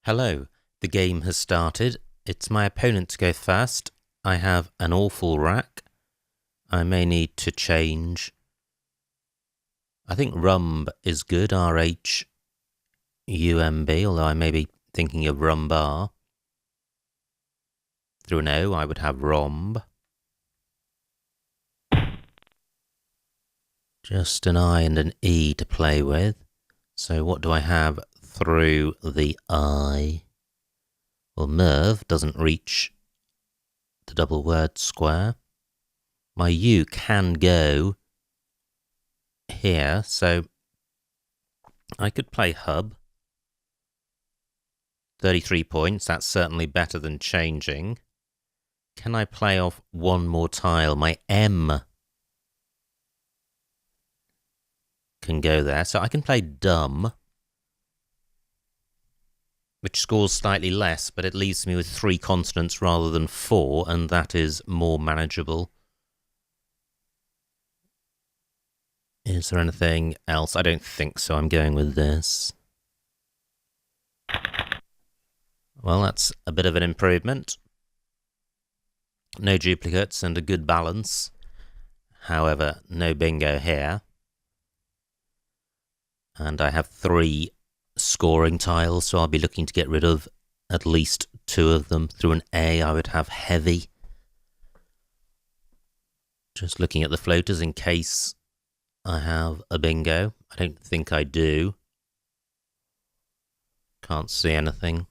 Hello, the game has started. It's my opponent to go first. I have an awful rack. I may need to change. I think rumb is good, R-H-U-M-B, although I may be thinking of rumbar. Through an O, I would have romb. Just an I and an E to play with. So what do I have through the I? Well, Merv doesn't reach the double word square. My U can go here, so I could play hub. 33 points, that's certainly better than changing. Can I play off one more tile? My M can go there, so I can play dumb, which scores slightly less, but it leaves me with 3 consonants rather than 4, and that is more manageable. Is there anything else? I don't think so. I'm going with this. Well, that's a bit of an improvement. No duplicates and a good balance. However, no bingo here. And I have 3 scoring tiles, so I'll be looking to get rid of at least 2 of them. Through an A, I would have heavy. Just looking at the floaters in case I have a bingo. I don't think I do. Can't see anything.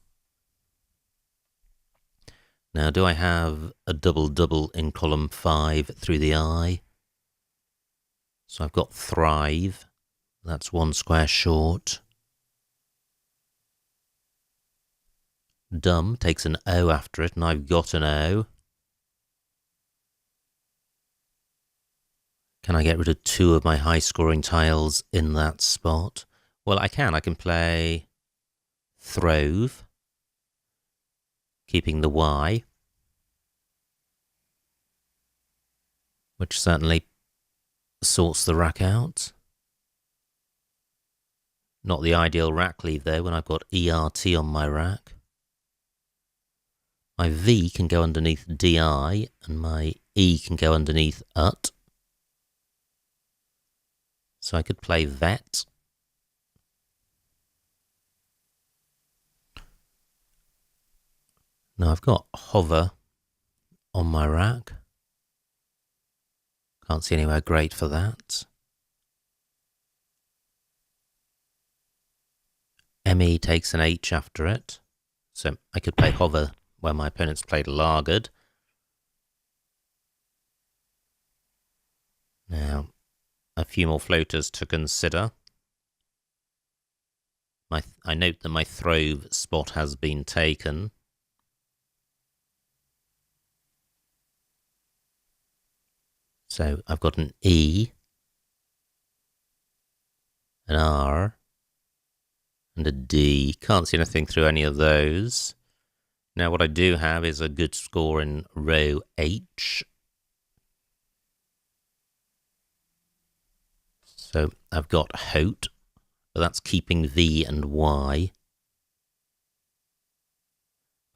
Now, do I have a double-double in column 5 through the I? So I've got thrive. That's 1 square short. Dumb takes an O after it, and I've got an O. Can I get rid of 2 of my high-scoring tiles in that spot? Well, I can. I can play throve, keeping the Y, which certainly sorts the rack out. Not the ideal rack leave, though, when I've got ERT on my rack. My V can go underneath DI, and my E can go underneath UT. So I could play vet. Now I've got hover on my rack. Can't see anywhere great for that. ME takes an H after it. So I could play hover where my opponents played lagered. Now, a few more floaters to consider. I note that my throve spot has been taken. So I've got an E, an R, and a D. Can't see anything through any of those. Now what I do have is a good score in row H. So I've got Hote, but that's keeping V and Y.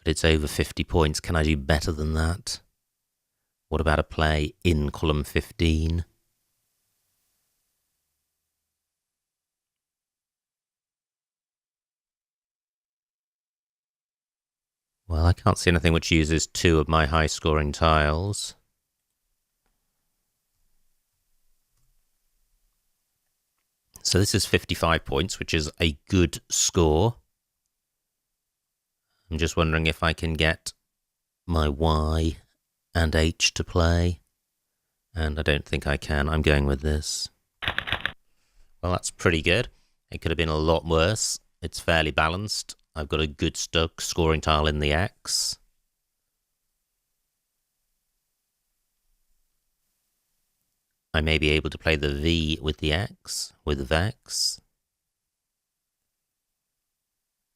But it's over 50 points. Can I do better than that? What about a play in column 15? Well, I can't see anything which uses 2 of my high-scoring tiles. So this is 55 points, which is a good score. I'm just wondering if I can get my Y and H to play. And I don't think I can. I'm going with this. Well, that's pretty good. It could have been a lot worse. It's fairly balanced. I've got a good scoring tile in the X. I may be able to play the V with the X, with Vex.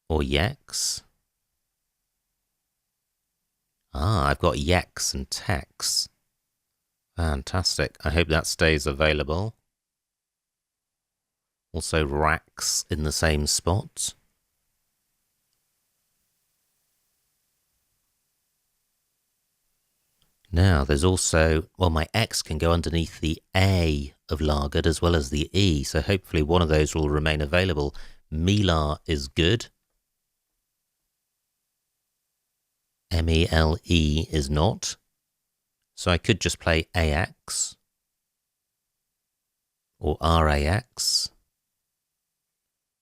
Or Yex. Ah, I've got Yex and Tex. Fantastic. I hope that stays available. Also racks in the same spot. Now, there's also, well, my X can go underneath the A of lagered as well as the E, so hopefully one of those will remain available. Mela is good. M-E-L-E is not. So I could just play AX or RAX.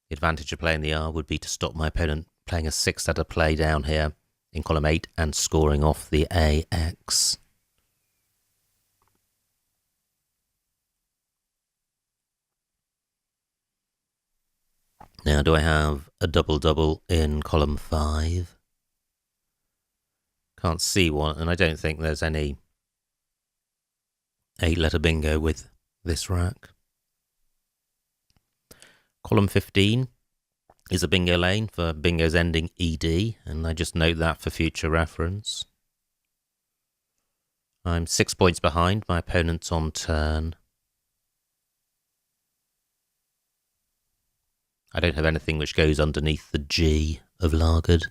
The advantage of playing the R would be to stop my opponent playing a 6-letter play down here in column 8 and scoring off the AX. Now, do I have a double-double in column 5? Can't see one, and I don't think there's any 8-letter bingo with this rack. Column 15 is a bingo lane for bingos ending ED, and I just note that for future reference. I'm 6 points behind my opponent's on turn. I don't have anything which goes underneath the G of lagered.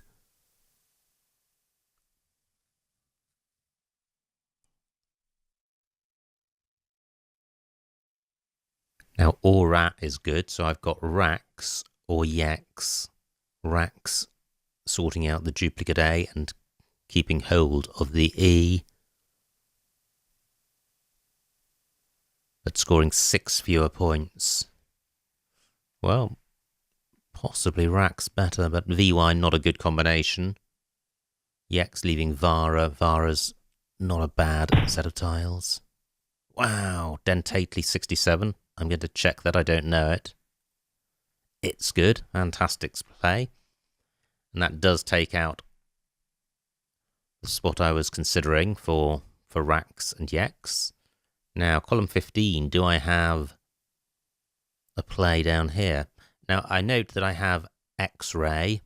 Now, or rat is good, so I've got racks or yaks. Racks sorting out the duplicate A and keeping hold of the E, but scoring 6 fewer points. Well, possibly racks better, but VY not a good combination. Yaks leaving Vara. Vara's not a bad set of tiles. Wow, Dentately 67. I'm going to check that I don't know it. It's good. Fantastic play. And that does take out the spot I was considering for racks and yaks. Now, column 15, do I have a play down here? Now, I note that I have X-Ray,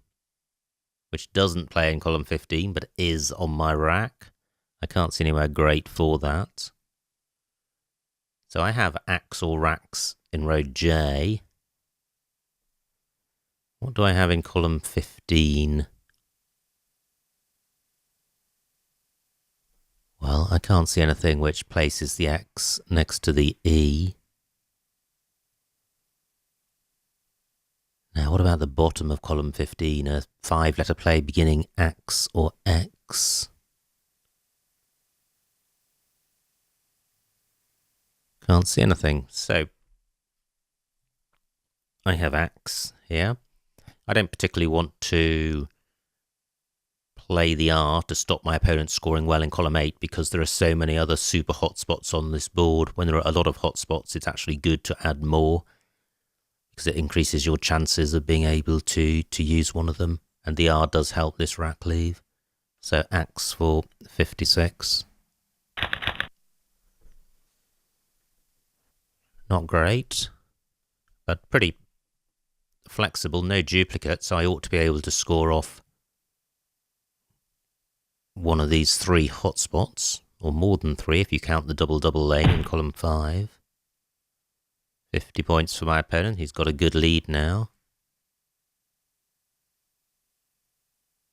which doesn't play in column 15, but is on my rack. I can't see anywhere great for that. So I have Axe or racks in row J. What do I have in column 15? Well, I can't see anything which places the X next to the E. Now, what about the bottom of column 15? A 5-letter play beginning X or X. Can't see anything. So, I have X here. I don't particularly want to play the R to stop my opponent scoring well in column 8 because there are so many other super hotspots on this board. When there are a lot of hotspots, it's actually good to add more because it increases your chances of being able to use one of them. And the R does help this rack leave. So X for 56. Not great, but pretty flexible. No duplicates, so I ought to be able to score off one of these 3 hotspots, or more than 3 if you count the double-double lane in column 5. 50 points for my opponent. He's got a good lead now.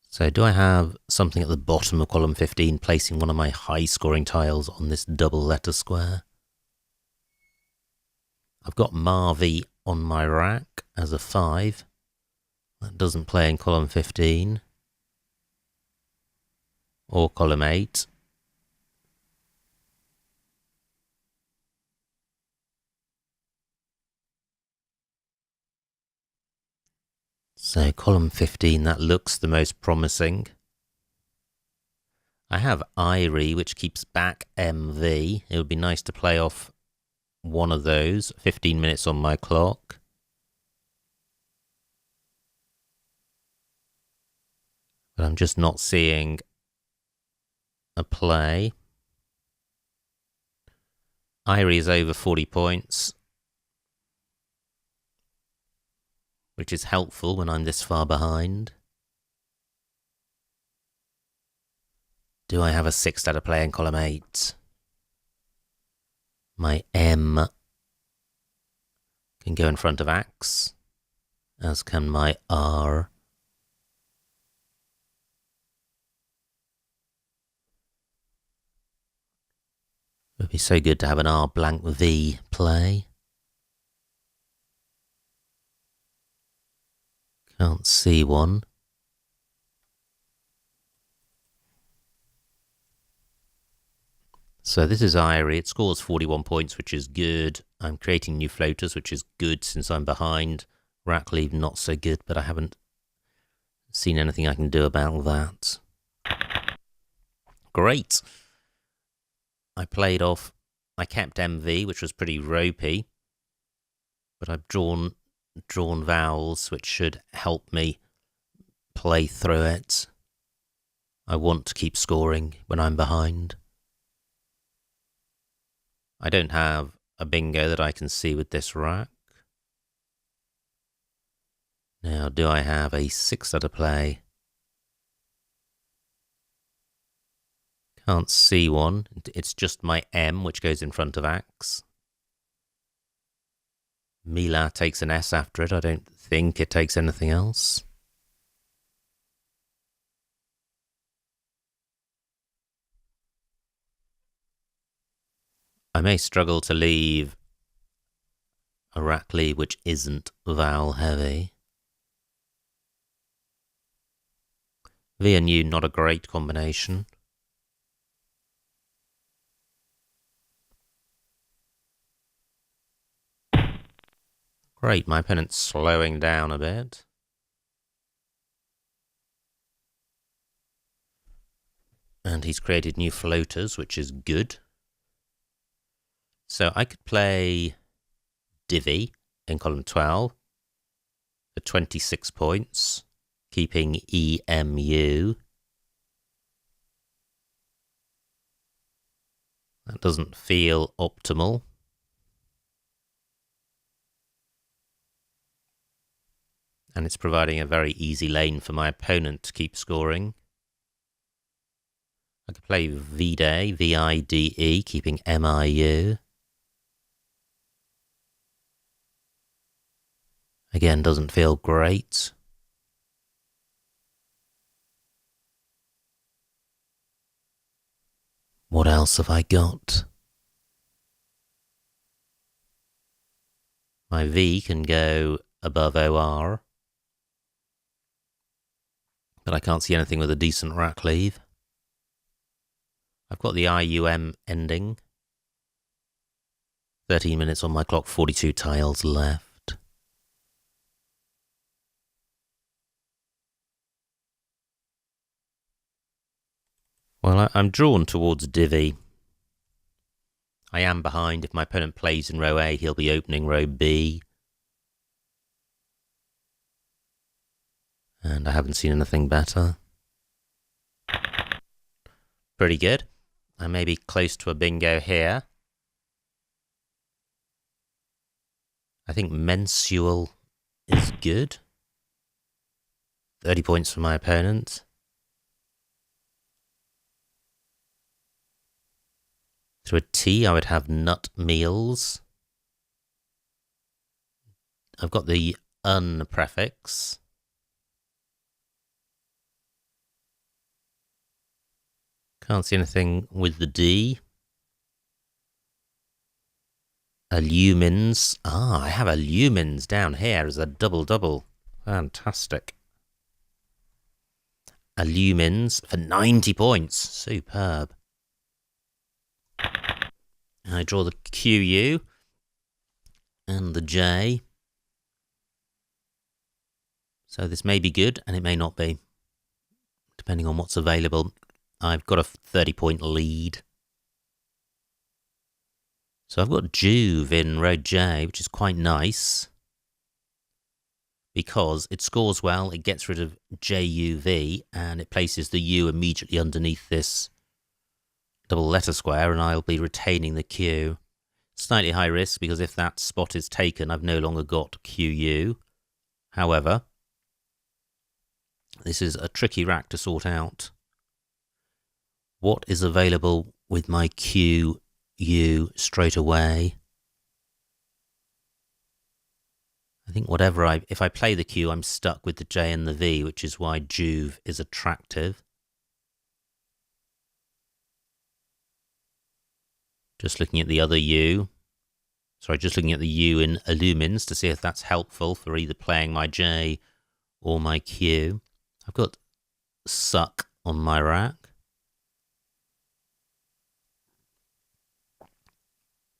So do I have something at the bottom of column 15 placing one of my high-scoring tiles on this double-letter square? I've got Marvy on my rack as a 5. That doesn't play in column 15. Or column 8. So column 15, that looks the most promising. I have Irie, which keeps back MV. It would be nice to play off one of those. 15 minutes on my clock. But I'm just not seeing a play. Irie is over 40 points, which is helpful when I'm this far behind. Do I have a 6-letter play in column 8? My M can go in front of Axe, as can my R. It'd be so good to have an R blank V play. Can't see one. So this is Irie. It scores 41 points, which is good. I'm creating new floaters, which is good since I'm behind. Rackleave, not so good, but I haven't seen anything I can do about that. Great. I played off. I kept MV, which was pretty ropey, but I've drawn vowels, which should help me play through it. I want to keep scoring when I'm behind. I don't have a bingo that I can see with this rack. Now, do I have a 6-letter play? Can't see one. It's just my M, which goes in front of Axe. Mila takes an S after it. I don't think it takes anything else. I may struggle to leave a Rackleave which isn't vowel heavy. V and U, not a great combination. Great, my opponent's slowing down a bit. And he's created new floaters, which is good. So I could play Divi in column 12 for 26 points, keeping EMU. That doesn't feel optimal. And it's providing a very easy lane for my opponent to keep scoring. I could play Vide, V-I-D-E, keeping M-I-U. Again, doesn't feel great. What else have I got? My V can go above OR. But I can't see anything with a decent Rackleave. I've got the IUM ending. 13 minutes on my clock, 42 tiles left. Well, I'm drawn towards Divi. I am behind. If my opponent plays in row A, he'll be opening row B. And I haven't seen anything better. Pretty good. I may be close to a bingo here. I think mensual is good. 30 points for my opponent. To a T, I would have nut meals. I've got the un prefix. Can't see anything with the D. Illumins. Ah, I have illumins down here as a double-double. Fantastic. Illumins for 90 points. Superb. I draw the QU and the J. So this may be good and it may not be, depending on what's available. I've got a 30-point lead. So I've got Juve in row J, which is quite nice. Because it scores well, it gets rid of JUV, and it places the U immediately underneath this double letter square, and I'll be retaining the Q. Slightly high risk, because if that spot is taken, I've no longer got QU. However, this is a tricky rack to sort out. What is available with my QU straight away? I think if I play the Q, I'm stuck with the J and the V, which is why Juve is attractive. Just looking at the other U. Sorry, just looking at the U in Illumines to see if that's helpful for either playing my J or my Q. I've got suck on my rack,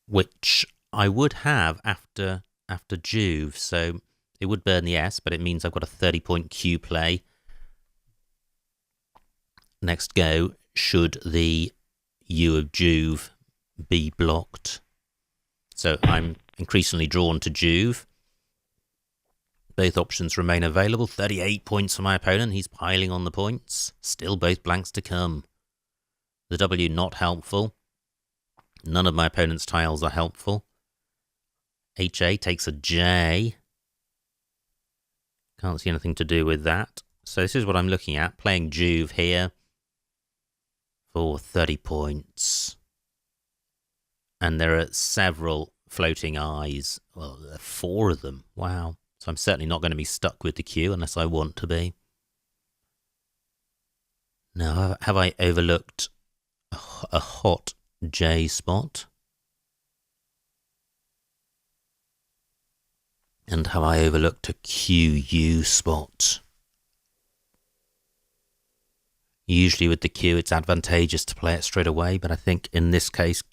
which I would have after Juve, so it would burn the S, but it means I've got a 30-point Q play. Next go, should the U of Juve be blocked. So I'm increasingly drawn to Juve. Both options remain available. 38 points for my opponent. He's piling on the points. Still both blanks to come. The W not helpful. None of my opponent's tiles are helpful. HA takes a J. Can't see anything to do with that. So this is what I'm looking at. Playing Juve here for 30 points. And there are several floating eyes. Well, there are 4 of them. Wow. So I'm certainly not going to be stuck with the Q unless I want to be. Now, have I overlooked a hot J spot? And have I overlooked a QU spot? Usually with the Q, it's advantageous to play it straight away, but I think in this case,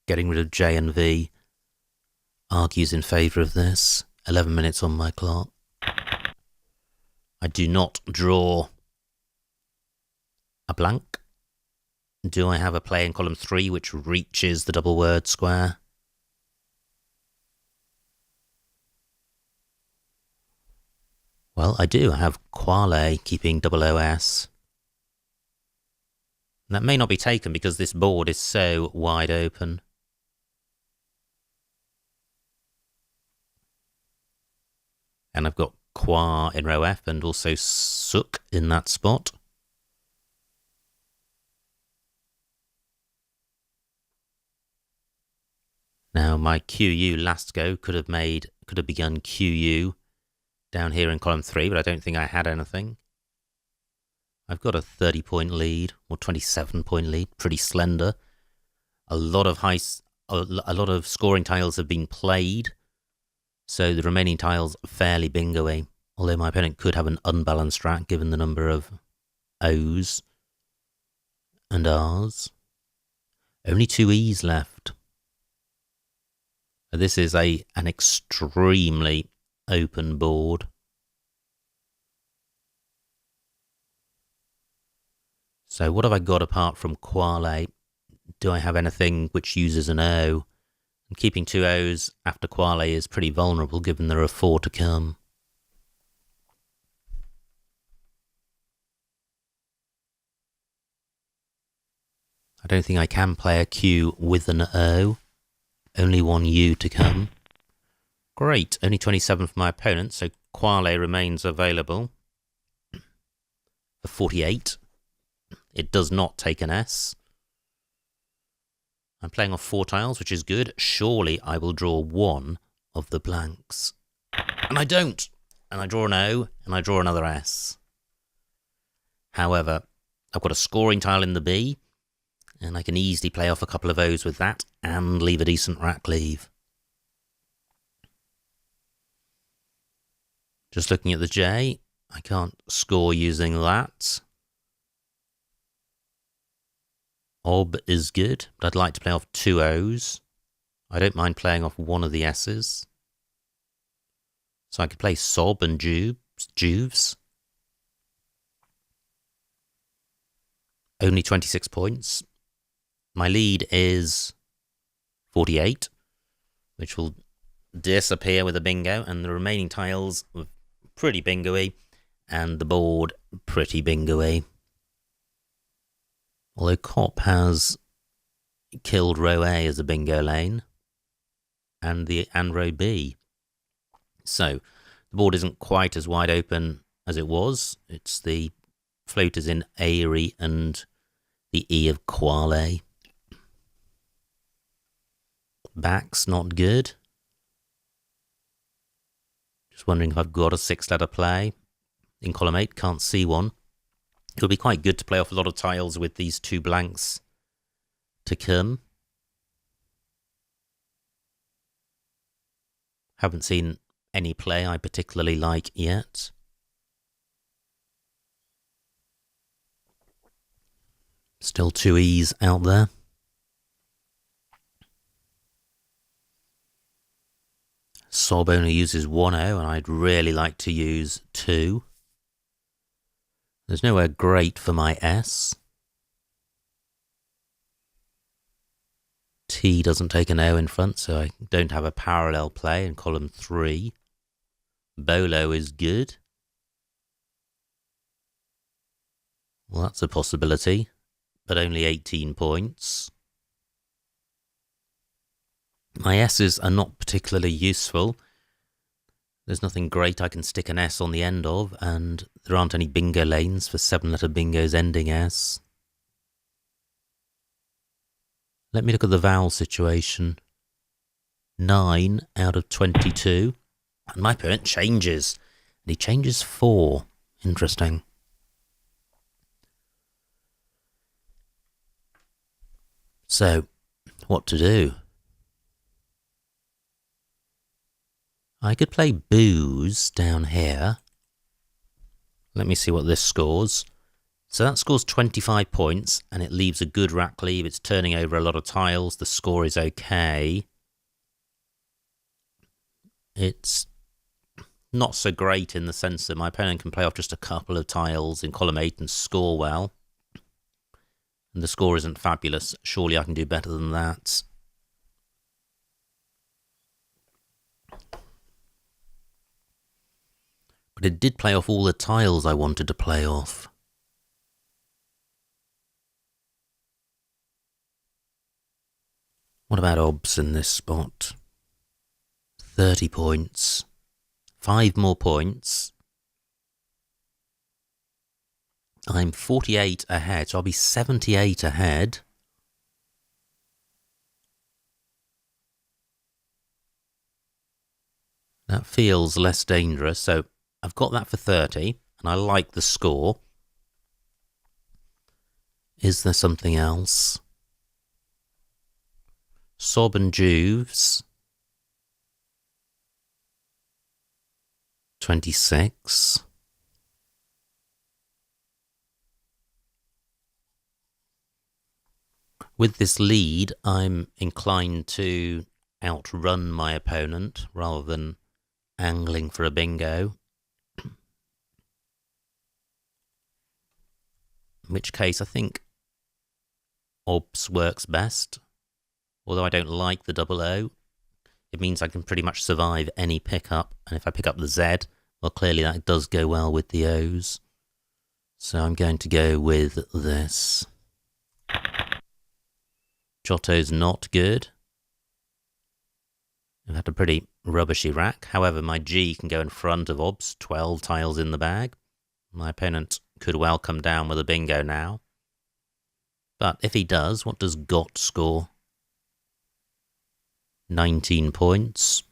getting rid of J and V argues in favour of this. 11 minutes on my clock. I do not draw a blank. Do I have a play in column 3 which reaches the double word square? Well, I do. I have Quale keeping double OS. That may not be taken because this board is so wide open. And I've got Qua in row F and also Suk in that spot. Now my QU last go could have begun QU down here in column 3, but I don't think I had anything. I've got a 30-point lead or 27-point lead, pretty slender. A lot of scoring tiles have been played. So the remaining tiles are fairly bingo-y, although my opponent could have an unbalanced rack given the number of O's and R's. Only 2 E's left. This is an extremely open board. So what have I got apart from Quale? Do I have anything which uses an O? And keeping 2 O's after Quale is pretty vulnerable given there are 4 to come. I don't think I can play a Q with an O. Only 1 U to come. Great, only 27 for my opponent, so Quale remains available for 48. It does not take an S. I'm playing off 4 tiles, which is good. Surely I will draw 1 of the blanks. And I don't. And I draw an O, and I draw another S. However, I've got a scoring tile in the B, and I can easily play off a couple of O's with that, and leave a decent rack leave. Just looking at the J, I can't score using that. Ob is good, but I'd like to play off 2 O's. I don't mind playing off 1 of the S's. So I could play Sob and Juves. Only 26 points. My lead is 48, which will disappear with a bingo, and the remaining tiles were pretty bingo-y, and the board pretty bingo-y. Although Cop has killed row A as a bingo lane, and row B. So the board isn't quite as wide open as it was. It's the floaters in Airy and the E of Quale. Back's not good. Just wondering if I've got a 6-letter play. In column 8, can't see one. It would be quite good to play off a lot of tiles with these 2 blanks to come. Haven't seen any play I particularly like yet. Still 2 E's out there. Sob only uses 1 O, and I'd really like to use 2. There's nowhere great for my S. T doesn't take an O in front, so I don't have a parallel play in column 3. Bolo is good. Well, that's a possibility, but only 18 points. My S's are not particularly useful. There's nothing great I can stick an S on the end of, and there aren't any bingo lanes for 7-letter bingos ending S. Let me look at the vowel situation. 9 out of 22. And my opponent changes. And he changes 4. Interesting. So, what to do? I could play booze down here. Let me see what this scores. So that scores 25 points, and it leaves a good rack leave. It's turning over a lot of tiles. The score is okay. It's not so great in the sense that my opponent can play off just a couple of tiles in column 8 and score well. And the score isn't fabulous. Surely I can do better than that. But it did play off all the tiles I wanted to play off. What about obs in this spot? 30 points. 5 more points. I'm 48 ahead, so I'll be 78 ahead. That feels less dangerous, so I've got that for 30, and I like the score. Is there something else? Sob and Juves. 26. With this lead, I'm inclined to outrun my opponent rather than angling for a bingo. In which case, I think obs works best. Although I don't like the double O, it means I can pretty much survive any pickup. And if I pick up the Z, well, clearly that does go well with the O's. So I'm going to go with this. Giotto's not good. I've had a pretty rubbishy rack. However, my G can go in front of obs, 12 tiles in the bag. My opponent could well come down with a bingo now. But if he does, what does Got score? 19 points.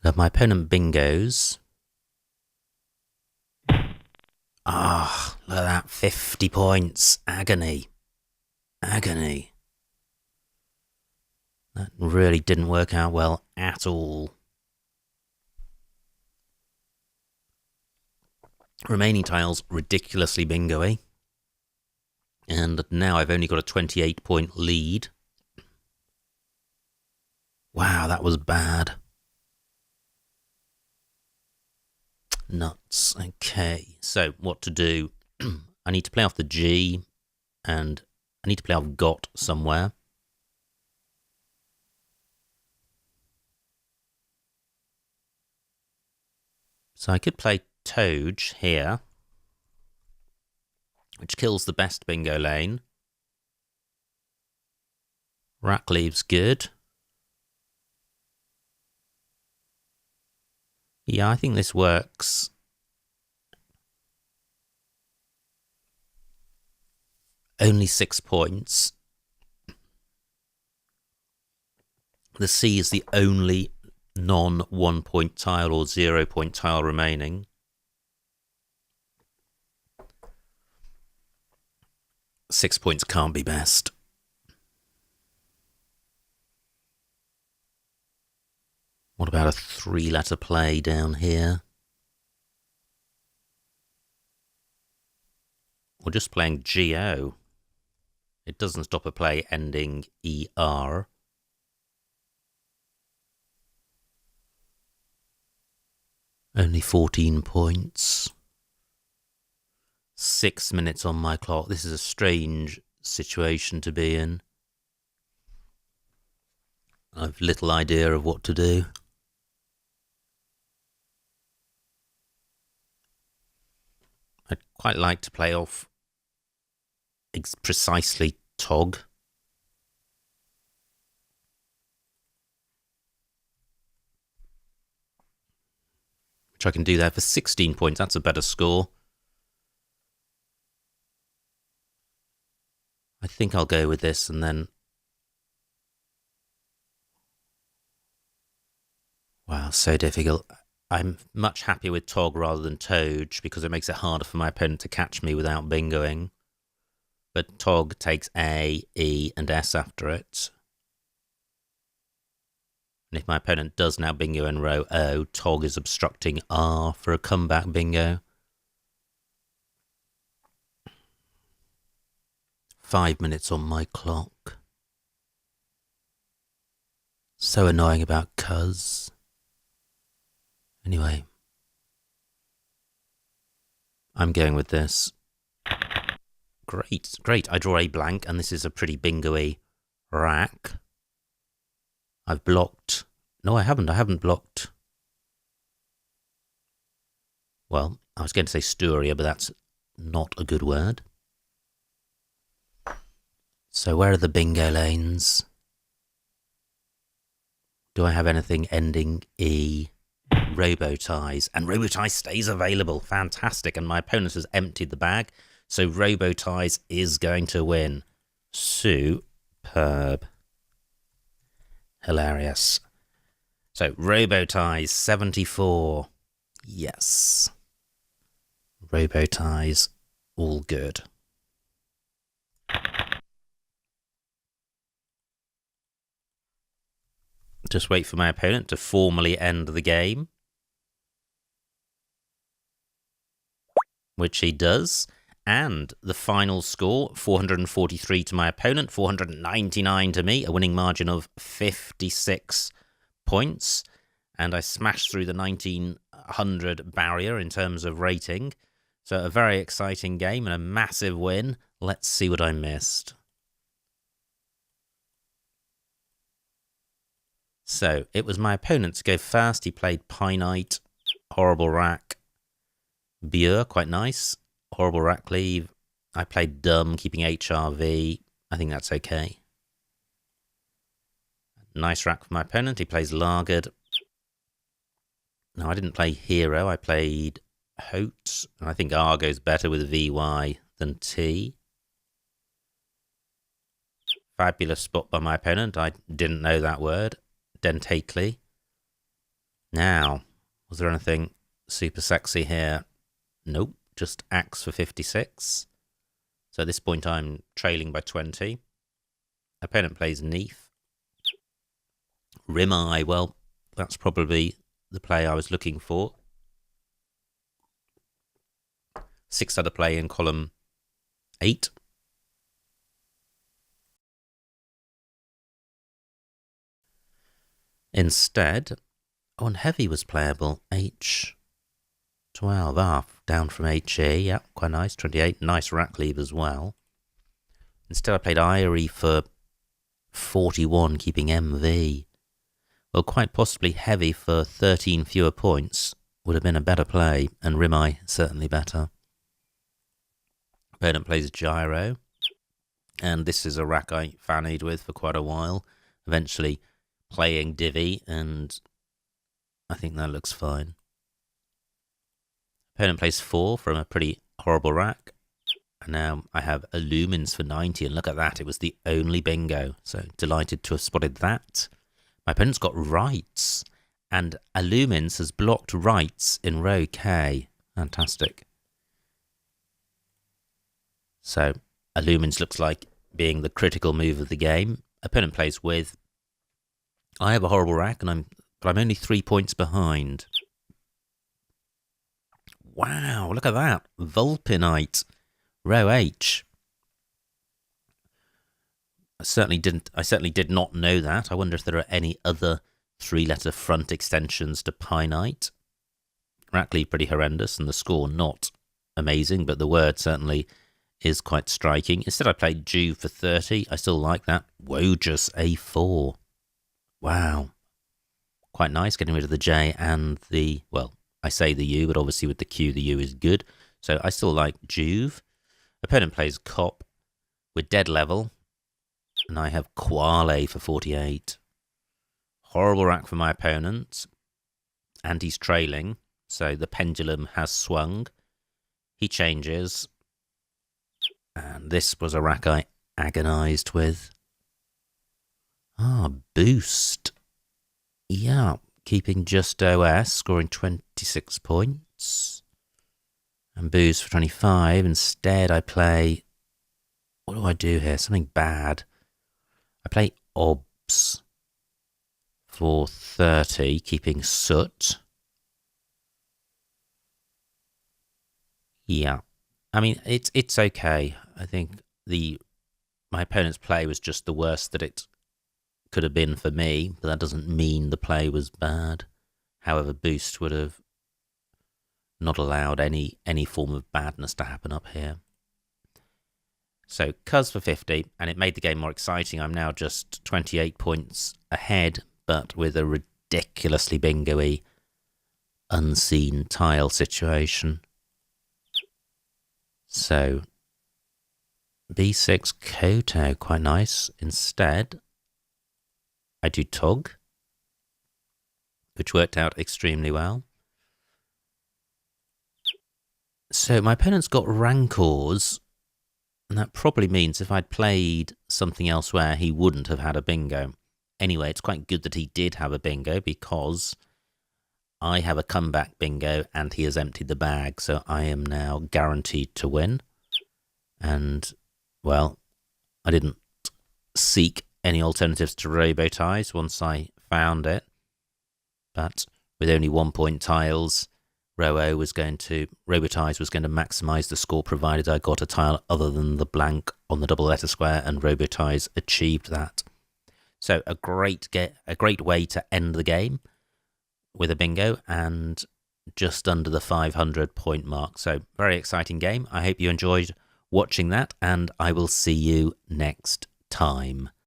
So my opponent bingos. Ah, look at that, 50 points. Agony. Agony. That really didn't work out well at all. Remaining tiles, ridiculously bingo-y. And now I've only got a 28-point lead. Wow, that was bad. Nuts. Okay, so what to do? I need to play off the G, and I need to play off Got somewhere. So I could play Toge here, which kills the best bingo lane. Rack leaves good. Yeah, I think this works. Only 6 points. The C is the only non-1-point tile or 0-point tile remaining. 6 points can't be best. What about a 3-letter play down here? Or just playing GO. It doesn't stop a play ending ER. Only 14 points. 6 minutes on my clock. This is a strange situation to be in. I've little idea of what to do. I'd quite like to play off precisely Tog. Which I can do there for 16 points. That's a better score. I think I'll go with this and then... Wow, so difficult. I'm much happier with Tog rather than Toge because it makes it harder for my opponent to catch me without bingoing. But Tog takes A, E, and S after it. And if my opponent does now bingo in row O, Tog is obstructing R for a comeback bingo. 5 minutes on my clock. So annoying about cuz. Anyway. I'm going with this. Great, great. I draw a blank, and this is a pretty bingo-y rack. I've blocked... No, I haven't blocked... Well, I was going to say Sturia, but that's not a good word. So where are the bingo lanes? Do I have anything ending E? Roboties. And Roboties stays available. Fantastic. And my opponent has emptied the bag. So Roboties is going to win. Superb. Hilarious. So Roboties 74. Yes. Roboties all good. Just wait for my opponent to formally end the game. Which he does. And the final score, 443 to my opponent, 499 to me, a winning margin of 56 points. And I smashed through the 1900 barrier in terms of rating. So a very exciting game and a massive win. Let's see what I missed. So it was my opponent to go first. He played Pie Knight, Horrible Rack, Bure, quite nice. Horrible Rack Leave. I played Dumb, keeping HRV. I think that's okay. Nice rack for my opponent. He plays Lagered. No, I didn't play Hero. I played Hote. And I think R goes better with VY than T. Fabulous spot by my opponent. I didn't know that word. Dentately. Now, was there anything super sexy here? Nope, just Axe for 56. So at this point I'm trailing by 20. Opponent plays Neath. Rimeye, well, that's probably the play I was looking for. 6-letter play in column 8. Instead, oh, and Heavy was playable. H12, down from HE. Yeah, quite nice. 28, nice rack leave as well. Instead, I played Irie for 41, keeping MV. Well, quite possibly Heavy for 13 fewer points would have been a better play, and Rimeye certainly better. Opponent plays Gyro, and this is a rack I fannied with for quite a while. Eventually playing Divvy, and I think that looks fine. Opponent plays 4 from a pretty horrible rack. And now I have Illumines for 90, and look at that, it was the only bingo. So delighted to have spotted that. My opponent's got Rights, and Illumines has blocked Rights in row K. Fantastic. So Illumines looks like being the critical move of the game. Opponent plays with. I have a horrible rack, but I'm only 3 points behind. Wow, look at that. Vulpinite. Row H. I certainly did not know that. I wonder if there are any other 3-letter front extensions to Pinite. Rackly pretty horrendous, and the score not amazing, but the word certainly is quite striking. Instead, I played Jew for 30. I still like that. Wojus A4. Wow. Quite nice, getting rid of the J and the, well, I say the U, but obviously with the Q, the U is good. So I still like Juve. Opponent plays Cop with Dead Level. And I have Quale for 48. Horrible rack for my opponent. And he's trailing. So the pendulum has swung. He changes. And this was a rack I agonised with. Boost. Yeah, keeping just OS, scoring 26 points. And boost for 25. Instead, I play... What do I do here? Something bad. I play Obs for 30, keeping Soot. Yeah. I mean, it's okay. I think my opponent's play was just the worst that it could have been for me, but that doesn't mean the play was bad. However, Boost would have not allowed any form of badness to happen up here. So, Cuz for 50, and it made the game more exciting. I'm now just 28 points ahead, but with a ridiculously bingo-y unseen tile situation. So, B6 Koto, quite nice. Instead, I do Tog, which worked out extremely well. So, my opponent's got Rancors. And that probably means if I'd played something elsewhere, he wouldn't have had a bingo. Anyway, it's quite good that he did have a bingo because I have a comeback bingo and he has emptied the bag. So I am now guaranteed to win. And, well, I didn't seek any alternatives to Robotize once I found it. But with only 1 point tiles... Robotize was going to maximise the score provided I got a tile other than the blank on the double letter square, and Robotize achieved that. So a great way to end the game with a bingo and just under the 500 point mark. So very exciting game. I hope you enjoyed watching that, and I will see you next time.